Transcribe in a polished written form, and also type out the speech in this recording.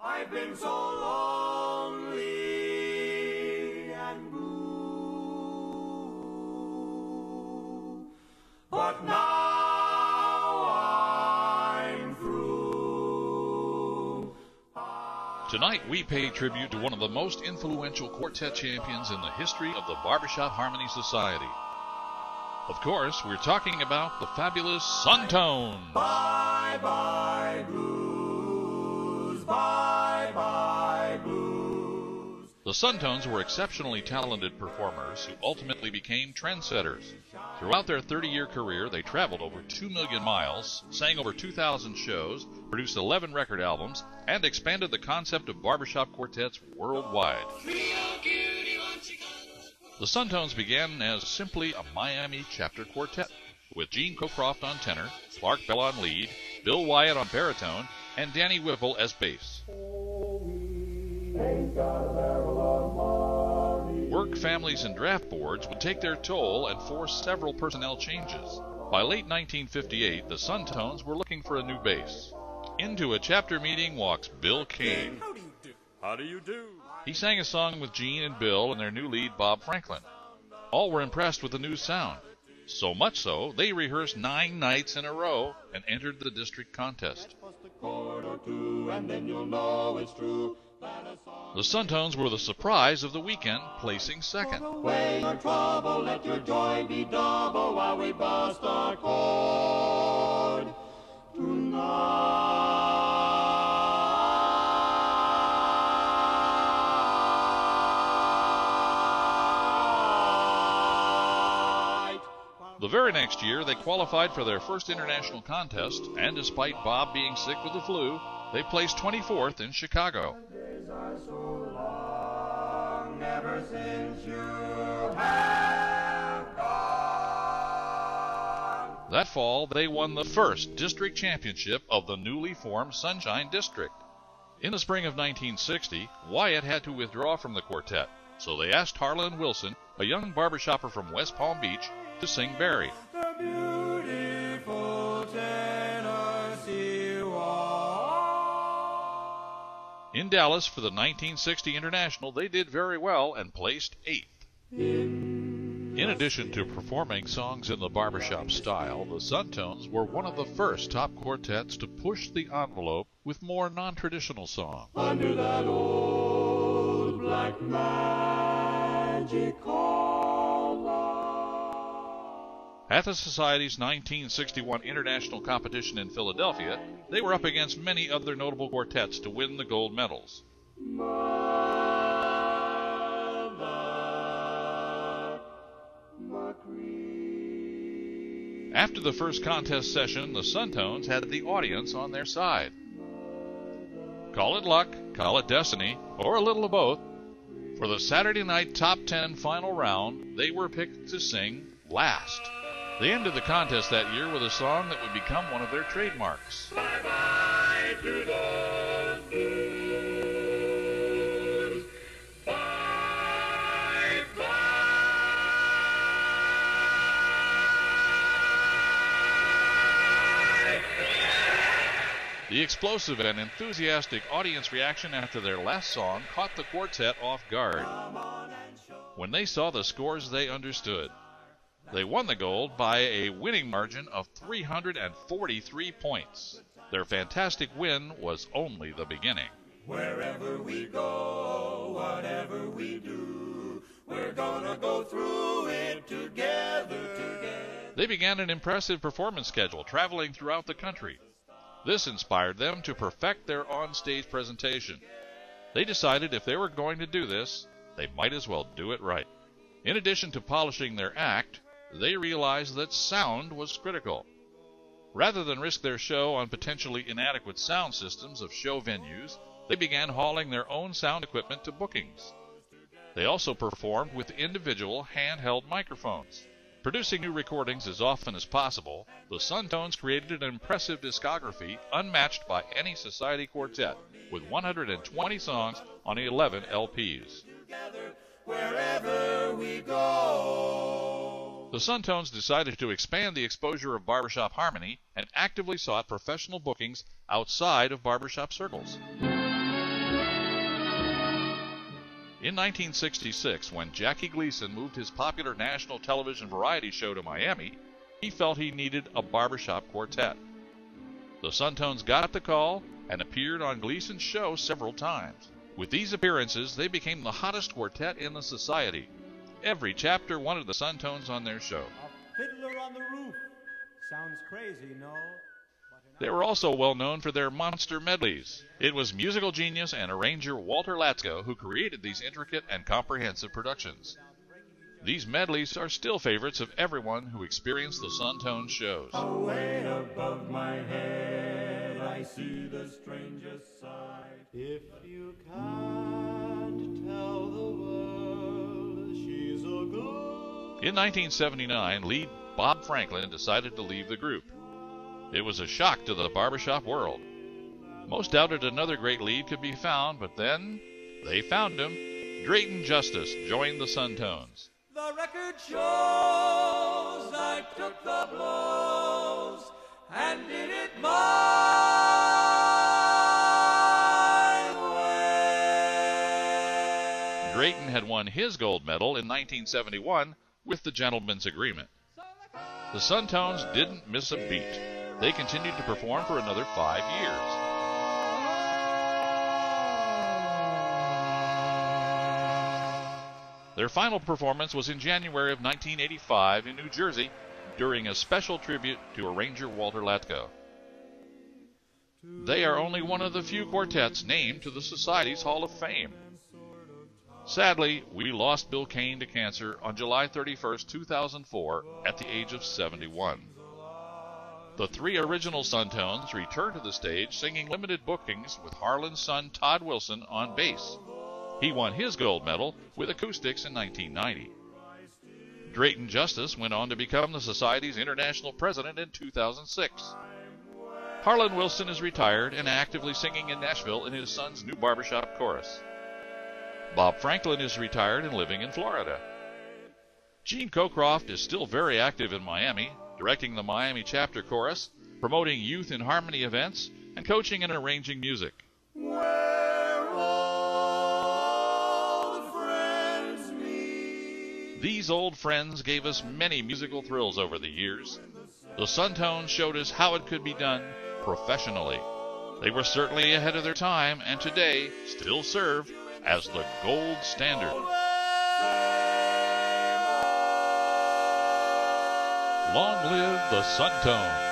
I've been so lonely and blue, but now I'm through. Tonight we pay tribute to one of the most influential quartet champions in the history of the Barbershop Harmony Society. Of course, we're talking about the fabulous Suntones. Bye bye blues, bye bye blues. The Suntones were exceptionally talented performers who ultimately became trendsetters. Throughout their 30-year career, they traveled over 2 million miles, sang over 2,000 shows, produced 11 record albums, and expanded the concept of barbershop quartets worldwide. The Suntones began as simply a Miami chapter quartet, with Gene Cockcroft on tenor, Clark Bell on lead, Bill Wyatt on baritone, and Danny Whipple as bass. Work, families, and draft boards would take their toll and force several personnel changes. By late 1958, the Suntones were looking for a new bass. Into a chapter meeting walks Bill Kane. How do you do? He sang a song with Gene and Bill and their new lead, Bob Franklin. All were impressed with the new sound. So much so, they rehearsed 9 nights in a row and entered the district contest. The Suntones were the surprise of the weekend, placing second. Away your trouble, let your joy be double while we bust a chord tonight. The very next year, they qualified for their first international contest, and despite Bob being sick with the flu, they placed 24th in Chicago. Days are so long, ever since you have gone. That fall, they won the first district championship of the newly formed Sunshine District. In the spring of 1960, Wyatt had to withdraw from the quartet, so they asked Harlan Wilson, a young barbershopper from West Palm Beach, to sing Barry. The beautiful Tennessee walk. In Dallas for the 1960 International, they did very well and placed 8th. In addition to performing songs in the barbershop style, the Suntones were one of the first top quartets to push the envelope with more non-traditional songs. Under that old black magic collar. At the Society's 1961 International Competition in Philadelphia, they were up against many other notable quartets to win the gold medals. After the first contest session, the Suntones had the audience on their side. Call it luck, call it destiny, or a little of both. For the Saturday night Top 10 final round, they were picked to sing last. They ended the contest that year with a song that would become one of their trademarks. Bye-bye to the blues. Bye-bye. The explosive and enthusiastic audience reaction after their last song caught the quartet off guard. When they saw the scores, they understood. They won the gold by a winning margin of 343 points. Their fantastic win was only the beginning. Wherever we go, whatever we do, we're gonna go through it together. They began an impressive performance schedule, traveling throughout the country. This inspired them to perfect their on-stage presentation. They decided if they were going to do this, they might as well do it right. In addition to polishing their act, they realized that sound was critical. Rather than risk their show on potentially inadequate sound systems of show venues, they began hauling their own sound equipment to bookings. They also performed with individual handheld microphones. Producing new recordings as often as possible, the Suntones created an impressive discography unmatched by any society quartet, with 120 songs on 11 LPs. Wherever we go. The Suntones decided to expand the exposure of barbershop harmony and actively sought professional bookings outside of barbershop circles. In 1966, when Jackie Gleason moved his popular national television variety show to Miami, he felt he needed a barbershop quartet. The Suntones got the call and appeared on Gleason's show several times. With these appearances, they became the hottest quartet in the society. Every chapter wanted the Suntones on their show. A fiddler on the roof. Sounds crazy, no? They were also well known for their monster medleys. It was musical genius and arranger Walter Latsko who created these intricate and comprehensive productions. These medleys are still favorites of everyone who experienced the Suntones shows. Away above my head, I see the strangest sight. If you can't tell the world she's a good... In 1979, lead Bob Franklin decided to leave the group. It was a shock to the barbershop world. Most doubted another great lead could be found, but then they found him. Drayton Justice joined the Suntones. The record shows I took the blows and did it my way. Drayton had won his gold medal in 1971 with the Gentleman's Agreement. The Suntones didn't miss a beat. They continued to perform for another 5 years. Their final performance was in January of 1985 in New Jersey during a special tribute to arranger Walter Latko. They are only one of the few quartets named to the Society's Hall of Fame. Sadly, we lost Bill Kane to cancer on July 31, 2004, at the age of 71. The three original Suntones returned to the stage singing limited bookings with Harlan's son Todd Wilson on bass. He won his gold medal with acoustics in 1990. Drayton Justice went on to become the Society's international president in 2006. Harlan Wilson is retired and actively singing in Nashville in his son's new barbershop chorus. Bob Franklin is retired and living in Florida. Gene Cockcroft is still very active in Miami, directing the Miami chapter chorus, promoting youth in harmony events, and coaching and arranging music. Where old friends meet. These old friends gave us many musical thrills over the years. The Suntones showed us how it could be done professionally. They were certainly ahead of their time and today still serve as the gold standard. Long live the Suntones!